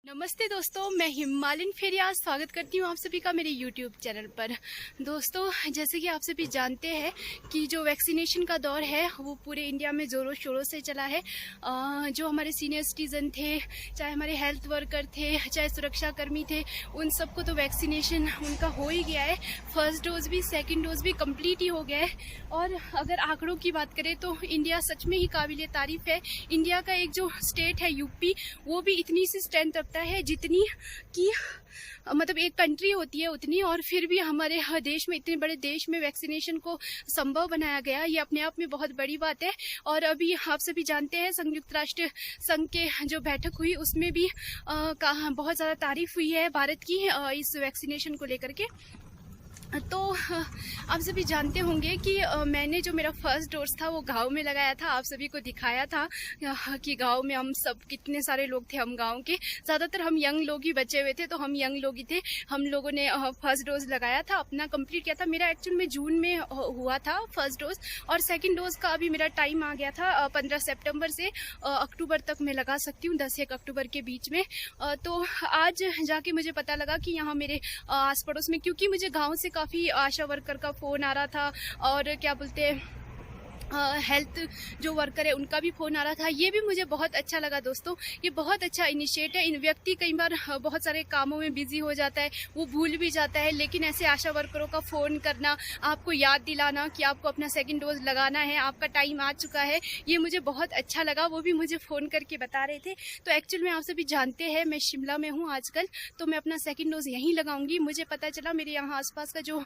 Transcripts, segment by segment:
नमस्ते दोस्तों, मैं हिमालयन फेरिया स्वागत करती हूँ आप सभी का मेरे YouTube चैनल पर। दोस्तों, जैसे कि आप सभी जानते हैं कि जो वैक्सीनेशन का दौर है वो पूरे इंडिया में ज़ोरों शोरों से चला है। जो हमारे सीनियर सिटीज़न थे, चाहे हमारे हेल्थ वर्कर थे, चाहे सुरक्षाकर्मी थे, उन सबको तो वैक्सीनेशन उनका हो ही गया है। फर्स्ट डोज भी सेकेंड डोज भी कंप्लीट ही हो गया है। और अगर आंकड़ों की बात करें तो इंडिया सच में ही काबिल तारीफ़ है। इंडिया का एक जो स्टेट है यूपी, वो भी इतनी सी स्ट्रेंथ रखता है जितनी कि मतलब एक कंट्री होती है उतनी, और फिर भी हमारे देश में, इतने बड़े देश में वैक्सीनेशन को संभव बनाया गया, ये अपने आप में बहुत बड़ी बात है। और अभी आप सभी जानते हैं संयुक्त राष्ट्र संघ के जो बैठक हुई उसमें भी बहुत ज़्यादा तारीफ हुई है भारत की इस वैक्सीनेशन को लेकर के। तो आप सभी जानते होंगे कि मैंने जो मेरा फर्स्ट डोज था वो गांव में लगाया था। आप सभी को दिखाया था कि गांव में हम सब कितने सारे लोग थे। हम गांव के ज़्यादातर हम यंग लोग ही बचे हुए थे, तो हम यंग लोग ही थे। हम लोगों ने फर्स्ट डोज लगाया था, अपना कंप्लीट किया था। मेरा एक्चुअल में जून में हुआ था फर्स्ट डोज, और सेकेंड डोज का अभी मेरा टाइम आ गया था 15 सितंबर से अक्टूबर तक मैं लगा सकती हूँ, 10 से 1 अक्टूबर के बीच में। तो आज जाके मुझे पता लगा कि यहाँ मेरे आस पड़ोस में, क्योंकि मुझे गाँव से काफ़ी आशा वर्कर का फ़ोन आ रहा था, और क्या बोलते हैं हेल्थ जो वर्कर है उनका भी फ़ोन आ रहा था। ये भी मुझे बहुत अच्छा लगा दोस्तों। ये बहुत अच्छा इनिशिएटिव है। इन व्यक्ति कई बार बहुत सारे कामों में बिजी हो जाता है, वो भूल भी जाता है, लेकिन ऐसे आशा वर्करों का फ़ोन करना, आपको याद दिलाना कि आपको अपना सेकंड डोज लगाना है, आपका टाइम आ चुका है, ये मुझे बहुत अच्छा लगा। वो भी मुझे फ़ोन करके बता रहे थे। तो एक्चुअल में आप सभी जानते हैं मैं शिमला में हूँ आजकल, तो मैं अपना सेकेंड डोज यहीं लगाऊंगी। मुझे पता चला मेरे यहाँ आसपास का जो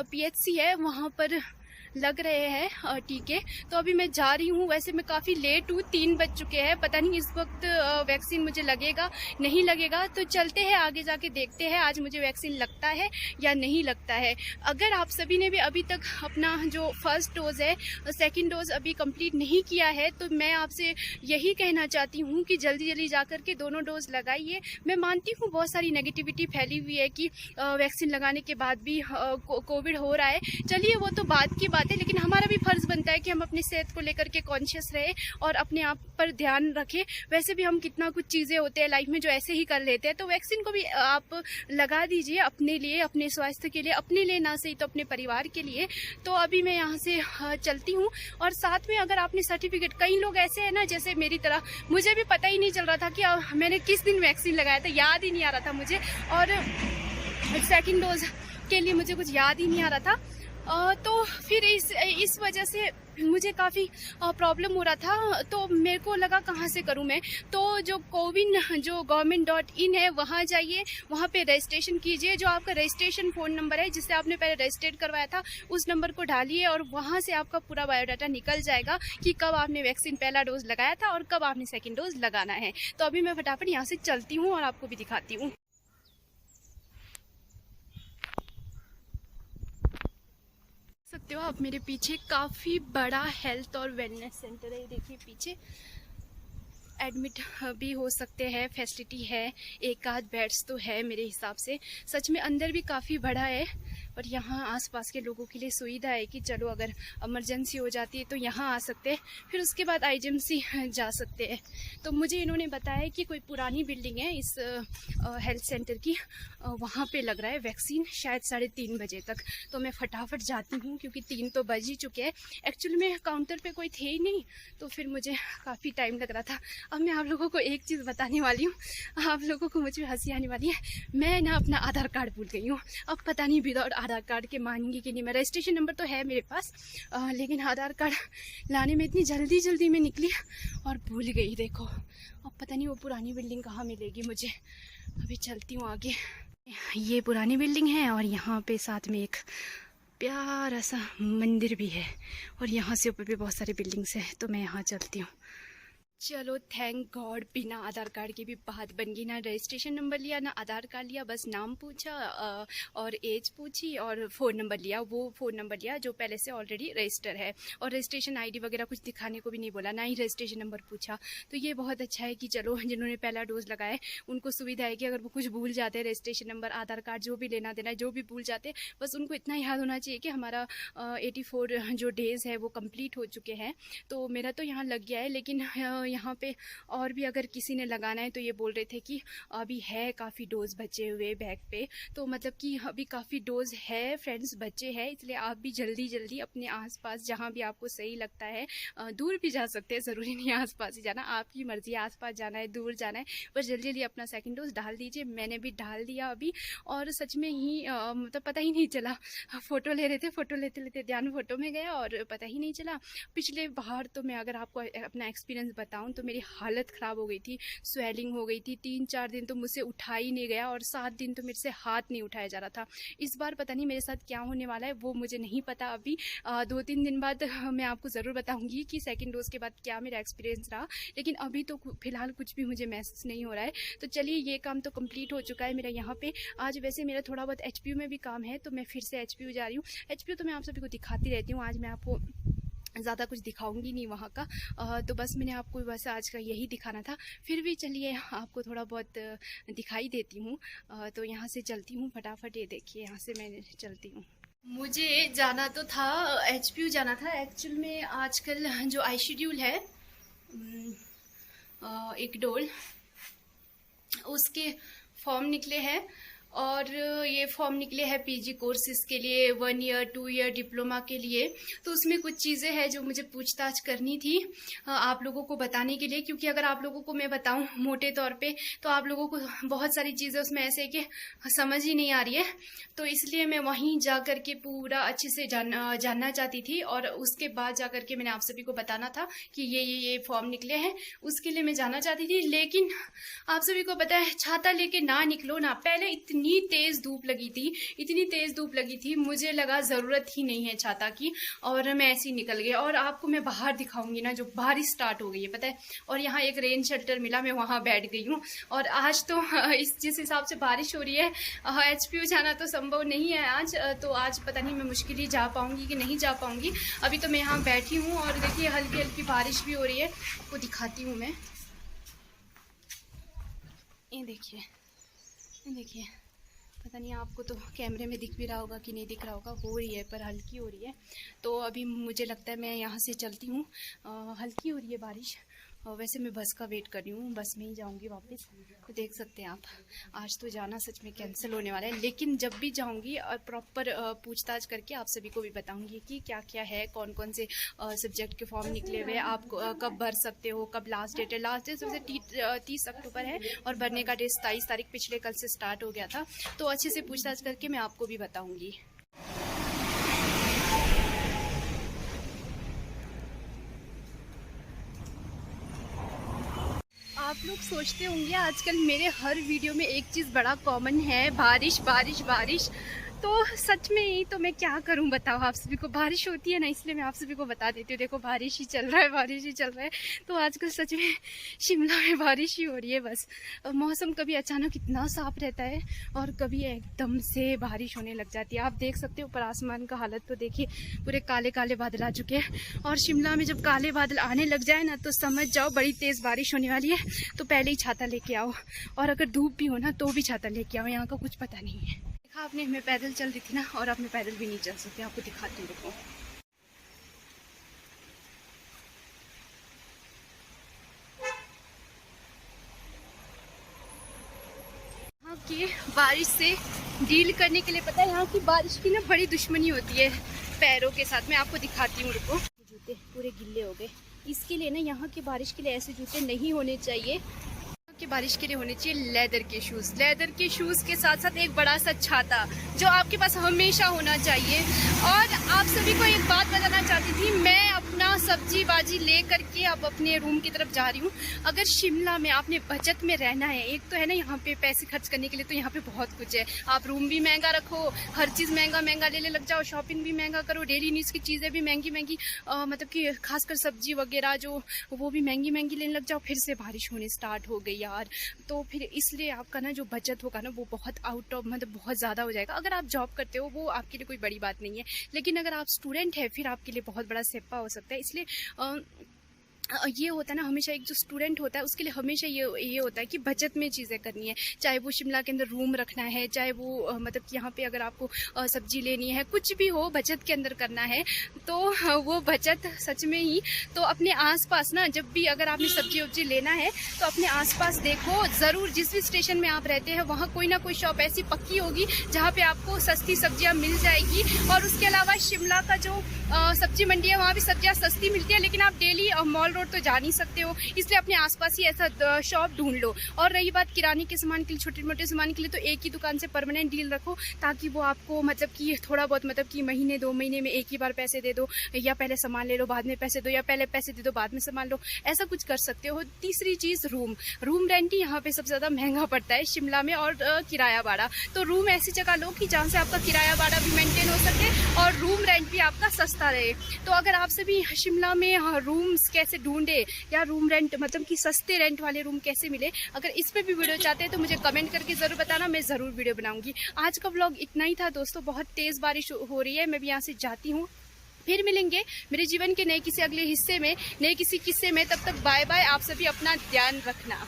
PHC है वहाँ पर लग रहे हैं टीके, तो अभी मैं जा रही हूँ। वैसे मैं काफ़ी लेट हूँ, 3 बज चुके हैं। पता नहीं इस वक्त वैक्सीन मुझे लगेगा नहीं लगेगा, तो चलते हैं आगे जाके देखते हैं आज मुझे वैक्सीन लगता है या नहीं लगता है। अगर आप सभी ने भी अभी तक अपना जो फर्स्ट डोज है, सेकेंड डोज अभी कंप्लीट नहीं किया है, तो मैं आपसे यही कहना चाहती हूँ कि जल्दी जल्दी जा कर के दोनों डोज लगाइए। मैं मानती हूँ बहुत सारी नेगेटिविटी फैली हुई है कि वैक्सीन लगाने के बाद भी कोविड हो रहा है। चलिए वो तो बात की बात है, लेकिन हमारा भी फर्ज बनता है कि हम अपनी सेहत को लेकर के कॉन्शियस रहे और अपने आप पर ध्यान रखें। वैसे भी हम कितना कुछ चीज़ें होते हैं लाइफ में जो ऐसे ही कर लेते हैं, तो वैक्सीन को भी आप लगा दीजिए अपने लिए, अपने स्वास्थ्य के लिए, अपने लिए ना सही तो अपने परिवार के लिए। तो अभी मैं यहाँ से चलती हूँ। और साथ में अगर आपने सर्टिफिकेट, कई लोग ऐसे हैं ना जैसे मेरी तरह, मुझे भी पता ही नहीं चल रहा था कि मैंने किस दिन वैक्सीन लगाया था, याद ही नहीं आ रहा था मुझे, और सेकेंड डोज के लिए मुझे कुछ याद ही नहीं आ रहा था। तो फिर इस वजह से मुझे काफ़ी प्रॉब्लम हो रहा था। तो मेरे को लगा कहाँ से करूँ मैं, तो जो कोविन जो government.in है वहाँ जाइए, वहाँ पे रजिस्ट्रेशन कीजिए। जो आपका रजिस्ट्रेशन फ़ोन नंबर है जिससे आपने पहले रजिस्ट्रेट करवाया था, उस नंबर को डालिए, और वहाँ से आपका पूरा बायोडाटा निकल जाएगा कि कब आपने वैक्सीन पहला डोज लगाया था और कब आपने सेकेंड डोज लगाना है। तो अभी मैं फटाफट यहाँ से चलती हूँ और आपको भी दिखाती हूँ। सकते हो आप मेरे पीछे काफ़ी बड़ा हेल्थ और वेलनेस सेंटर है। देखिए पीछे एडमिट भी हो सकते हैं, फैसिलिटी है, एक आध बेड्स तो है मेरे हिसाब से। सच में अंदर भी काफ़ी बड़ा है, और यहाँ आसपास के लोगों के लिए सुविधा है कि चलो अगर इमरजेंसी हो जाती है तो यहाँ आ सकते हैं, फिर उसके बाद IGMC जा सकते हैं। तो मुझे इन्होंने बताया कि कोई पुरानी बिल्डिंग है इस हेल्थ सेंटर की, वहाँ पे लग रहा है वैक्सीन शायद 3:30 बजे तक। तो मैं फटाफट जाती हूँ क्योंकि 3 तो बज ही चुके हैं। एक्चुअली में काउंटर पे कोई थे ही नहीं, तो फिर मुझे काफ़ी टाइम लग रहा था। अब मैं आप लोगों को एक चीज़ बताने वाली हूँ, आप लोगों को मुझे हंसी आने वाली है। मैं ना अपना आधार कार्ड भूल गई हूँ। अब पता नहीं विदाउट आधार कार्ड के मानेंगे कि नहीं। मैं रजिस्ट्रेशन नंबर तो है मेरे पास, लेकिन आधार कार्ड लाने में इतनी जल्दी में निकली और भूल गई। देखो अब पता नहीं वो पुरानी बिल्डिंग कहाँ मिलेगी मुझे। अभी चलती हूँ आगे। ये पुरानी बिल्डिंग है, और यहाँ पे साथ में एक प्यारा सा मंदिर भी है, और यहाँ से ऊपर भी बहुत सारी बिल्डिंग्स हैं। तो मैं यहाँ चलती हूँ। चलो थैंक गॉड, बिना आधार कार्ड की भी बात बन गई। ना रजिस्ट्रेशन नंबर लिया, ना आधार कार्ड लिया, बस नाम पूछा और एज पूछी और फ़ोन नंबर लिया। वो फ़ोन नंबर लिया जो पहले से ऑलरेडी रजिस्टर है, और रजिस्ट्रेशन ID वगैरह कुछ दिखाने को भी नहीं बोला, ना ही रजिस्ट्रेशन नंबर पूछा। तो ये बहुत अच्छा है कि चलो जिन्होंने पहला डोज लगाया उनको सुविधा है कि अगर वो कुछ भूल जाते हैं, रजिस्ट्रेशन नंबर, आधार कार्ड, जो भी लेना देना जो भी भूल जाते, बस उनको इतना याद होना चाहिए कि हमारा 84 जो डेज़ है वो कम्प्लीट हो चुके हैं। तो मेरा तो यहाँ लग गया है, लेकिन यहाँ पे और भी अगर किसी ने लगाना है तो ये बोल रहे थे कि अभी है काफ़ी डोज बचे हुए बैग पे, तो मतलब कि अभी काफ़ी डोज है फ्रेंड्स, बचे हैं। इसलिए आप भी जल्दी जल्दी अपने आसपास जहाँ भी आपको सही लगता है, दूर भी जा सकते हैं, ज़रूरी नहीं है आसपास ही जाना, आपकी मर्जी, आसपास जाना है दूर जाना है, बस जल्दी जल्दी अपना सेकंड डोज डाल दीजिए। मैंने भी डाल दिया अभी, और सच में ही मतलब पता ही नहीं चला। फ़ोटो ले रहे थे, फ़ोटो लेते लेते ध्यान फ़ोटो में गया और पता ही नहीं चला। पिछले बार तो मैं अगर आपको अपना एक्सपीरियंस बताऊं तो मेरी हालत ख़राब हो गई थी, स्वेलिंग हो गई थी, 3-4 दिन तो मुझसे उठा ही नहीं गया और 7 दिन तो मेरे से हाथ नहीं उठाया जा रहा था। इस बार पता नहीं मेरे साथ क्या होने वाला है, वो मुझे नहीं पता अभी। 2-3 दिन बाद मैं आपको ज़रूर बताऊंगी कि सेकंड डोज के बाद क्या मेरा एक्सपीरियंस रहा, लेकिन अभी तो फिलहाल कुछ भी मुझे महसूस नहीं हो रहा है। तो चलिए, ये काम तो कंप्लीट हो चुका है मेरा यहाँ पे। आज वैसे मेरा थोड़ा बहुत HPU में भी काम है, तो मैं फिर से HPU जा रही हूँ। HPU तो मैं आप सभी को दिखाती रहती हूँ, आज मैं आपको ज़्यादा कुछ दिखाऊंगी नहीं वहाँ का, तो बस मैंने आपको बस आज का यही दिखाना था। फिर भी चलिए आपको थोड़ा बहुत दिखाई देती हूँ। तो यहाँ से चलती हूँ फटाफट, ये देखिए यहाँ से मैं चलती हूँ। मुझे जाना तो था, HPU जाना था एक्चुअल में। आजकल जो आई शेड्यूल है एक डोल, उसके फॉर्म निकले हैं, और ये फॉर्म निकले हैं PG कोर्सेज के लिए, 1 ईयर 2 ईयर डिप्लोमा के लिए। तो उसमें कुछ चीज़ें हैं जो मुझे पूछताछ करनी थी आप लोगों को बताने के लिए, क्योंकि अगर आप लोगों को मैं बताऊं मोटे तौर पे तो आप लोगों को बहुत सारी चीज़ें उसमें ऐसे कि समझ ही नहीं आ रही है। तो इसलिए मैं वहीं जा कर के पूरा अच्छे से जानना चाहती थी, और उसके बाद जा कर के मैंने आप सभी को बताना था कि ये फॉर्म निकले हैं, उसके लिए मैं जाना चाहती थी। लेकिन आप सभी को पता है, छाता लेके ना निकलो ना। पहले इतनी तेज धूप लगी थी, इतनी तेज धूप लगी थी, मुझे लगा जरूरत ही नहीं है छाता की, और मैं ऐसे ही निकल गई। और आपको मैं बाहर दिखाऊंगी ना, जो बारिश स्टार्ट हो गई है पता है, और यहाँ एक रेन शेल्टर मिला, मैं वहां बैठ गई हूँ। और आज तो जिस हिसाब से बारिश हो रही है, HPU जाना तो संभव नहीं है आज। तो आज पता नहीं मैं मुश्किल ही जा पाऊंगी कि नहीं जा पाऊंगी। अभी तो मैं यहाँ बैठी हूँ, और देखिए हल्की हल्की बारिश भी हो रही है, आपको दिखाती हूँ मैं। ये देखिए, ये देखिए, पता नहीं आपको तो कैमरे में दिख भी रहा होगा कि नहीं दिख रहा होगा, हो रही है पर हल्की हो रही है। तो अभी मुझे लगता है मैं यहाँ से चलती हूँ, हल्की हो रही है बारिश। वैसे मैं बस का वेट कर रही हूँ, बस में ही जाऊँगी वापस। तो देख सकते हैं आप, आज तो जाना सच में कैंसिल होने वाला है, लेकिन जब भी जाऊँगी और प्रॉपर पूछताछ करके आप सभी को भी बताऊँगी कि क्या क्या है, कौन कौन से सब्जेक्ट के फॉर्म निकले हुए, आप कब भर सकते हो, कब लास्ट डेट है। लास्ट डेट सबसे 30 अक्टूबर है, और भरने का डेट 27 तारीख पिछले कल से स्टार्ट हो गया था। तो अच्छे से पूछताछ करके मैं आपको भी बताऊँगी। आप लोग सोचते होंगे आजकल मेरे हर वीडियो में एक चीज़ बड़ा कॉमन है, बारिश बारिश बारिश। तो सच में ही तो मैं क्या करूं बताओ, आप सभी को बारिश होती है ना, इसलिए मैं आप सभी को बता देती हूँ। देखो बारिश ही चल रहा है, बारिश ही चल रहा है। तो आजकल सच में शिमला में बारिश ही हो रही है बस। मौसम कभी अचानक इतना साफ रहता है और कभी एकदम से बारिश होने लग जाती है। आप देख सकते हो ऊपर आसमान का हालत तो देखिए, पूरे काले काले बादल आ चुके हैं। और शिमला में जब काले बादल आने लग जाए ना, तो समझ जाओ बड़ी तेज़ बारिश होने वाली है। तो पहले ही छाता लेके आओ, और अगर धूप भी हो ना तो भी छाता लेके आओ, यहाँ का कुछ पता नहीं है। देखा आपने, मैं पैदल चल रही थी ना, और अब मैं पैदल भी नहीं चल सकती, आपको दिखाती हूँ। देखो यहाँ की बारिश से डील करने के लिए, पता है यहाँ की बारिश की ना बड़ी दुश्मनी होती है पैरों के साथ। मैं आपको दिखाती हूँ, रुको। जूते पूरे गिल्ले हो गए, इसके लिए ना यहाँ की बारिश के लिए ऐसे जूते नहीं होने चाहिए। कि बारिश के लिए होने चाहिए लेदर के शूज़। लेदर के शूज़ के साथ साथ एक बड़ा सा छाता जो आपके पास हमेशा होना चाहिए। और आप सभी को एक बात बताना चाहती थी, मैं अपना सब्जी बाजी ले करके अब अपने रूम की तरफ जा रही हूँ। अगर शिमला में आपने बचत में रहना है, एक तो है ना यहाँ पे पैसे खर्च करने के लिए, तो यहाँ पे बहुत कुछ है। आप रूम भी महंगा रखो, हर चीज़ महंगा महंगा लेने लग जाओ, शॉपिंग भी महंगा करो, डेली नीड्स की चीज़ें भी महंगी महंगी, मतलब कि खासकर सब्जी वगैरह जो वो भी महंगी महंगी लेने लग जाओ। फिर से बारिश होने स्टार्ट हो गई यार, तो फिर इसलिए आपका ना जो बचत होगा ना वो बहुत आउट ऑफ, मतलब बहुत ज़्यादा हो जाएगा। अगर आप जॉब करते हो वो आपके लिए कोई बड़ी बात नहीं है, लेकिन अगर आप स्टूडेंट है फिर आपके लिए बहुत बड़ा सेप्पा हो सकता है। इसलिए ये होता है ना, हमेशा एक जो स्टूडेंट होता है उसके लिए हमेशा ये होता है कि बचत में चीज़ें करनी है। चाहे वो शिमला के अंदर रूम रखना है, चाहे वो मतलब कि यहाँ पे अगर आपको सब्जी लेनी है, कुछ भी हो बचत के अंदर करना है। तो वो बचत सच में ही, तो अपने आसपास ना, जब भी अगर आपने सब्जी वब्जी लेना है तो अपने आसपास देखो ज़रूर, जिस भी स्टेशन में आप रहते हैं वहाँ कोई ना कोई शॉप ऐसी पक्की होगी जहाँ पे आपको सस्ती सब्जियाँ मिल जाएगी। और उसके अलावा शिमला का जो सब्जी मंडी है वहाँ भी सब्जियाँ सस्ती मिलती है, लेकिन आप डेली मॉल रोड तो जा नहीं सकते हो, इसलिए अपने आसपास ही ऐसा शॉप ढूंढ लो। और रही बात किराने के सामान के लिए, छोटे मोटे सामान के लिए, तो एक ही दुकान से परमानेंट डील रखो, ताकि वो आपको मतलब कि थोड़ा बहुत, मतलब कि महीने 2 महीने में एक ही बार पैसे दे दो, या पहले सामान ले लो बाद में पैसे दो, या पहले पैसे दे दो बाद में सामान लो, ऐसा कुछ कर सकते हो। तीसरी चीज़ रूम रेंट ही यहाँ पे सबसे ज़्यादा महंगा पड़ता है शिमला में, और किराया भाड़ा। तो रूम ऐसी जगह लो कि जहाँ से आपका किराया भाड़ा भी मेंटेन हो सके और रूम रेंट भी आपका सस्ता रहे। तो अगर आप सभी शिमला में रूम्स कैसे ढूंढे, या रूम रेंट मतलब कि सस्ते रेंट वाले रूम कैसे मिले, अगर इस पे भी वीडियो चाहते हैं तो मुझे कमेंट करके ज़रूर बताना, मैं ज़रूर वीडियो बनाऊंगी। आज का व्लॉग इतना ही था दोस्तों, बहुत तेज़ बारिश हो रही है, मैं भी यहाँ से जाती हूँ। फिर मिलेंगे मेरे जीवन के नए किसी अगले हिस्से में, नए किसी किस्से में। तब तक बाय बाय, आप सभी अपना ध्यान रखना।